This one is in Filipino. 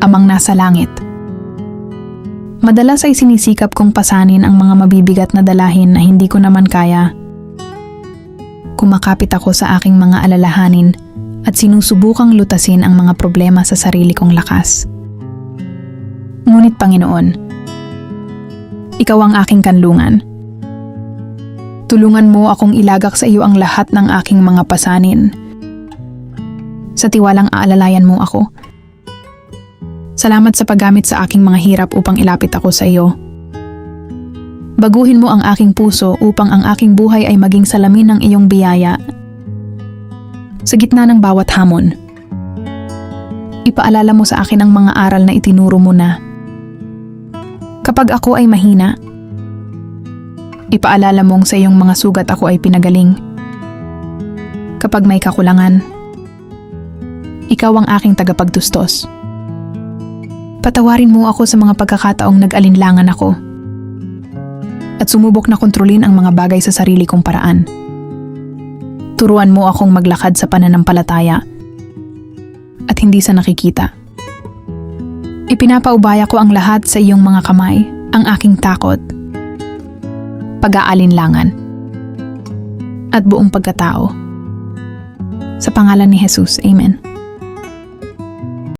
Amang nasa langit. Madalas ay sinisikap kong pasanin ang mga mabibigat na dalahin na hindi ko naman kaya. Kumakapit ako sa aking mga alalahanin at sinusubukang lutasin ang mga problema sa sarili kong lakas. Ngunit Panginoon, Ikaw ang aking kanlungan. Tulungan mo akong ilagak sa iyo ang lahat ng aking mga pasanin. Sa tiwalang aalalayan mo ako. Salamat sa paggamit sa aking mga hirap upang ilapit ako sa iyo. Baguhin mo ang aking puso upang ang aking buhay ay maging salamin ng iyong biyaya. Sa gitna ng bawat hamon, ipaalala mo sa akin ang mga aral na itinuro mo na. Kapag ako ay mahina, ipaalala mong sa iyong mga sugat ako ay pinagaling. Kapag may kakulangan, ikaw ang aking tagapagtustos. Patawarin mo ako sa mga pagkakataong nag-alinlangan ako at sumubok na kontrolin ang mga bagay sa sarili kong paraan. Turuan mo akong maglakad sa pananampalataya at hindi sa nakikita. Ipinapaubaya ko ang lahat sa iyong mga kamay, ang aking takot, pag-aalinlangan, at buong pagkatao. Sa pangalan ni Jesus, Amen.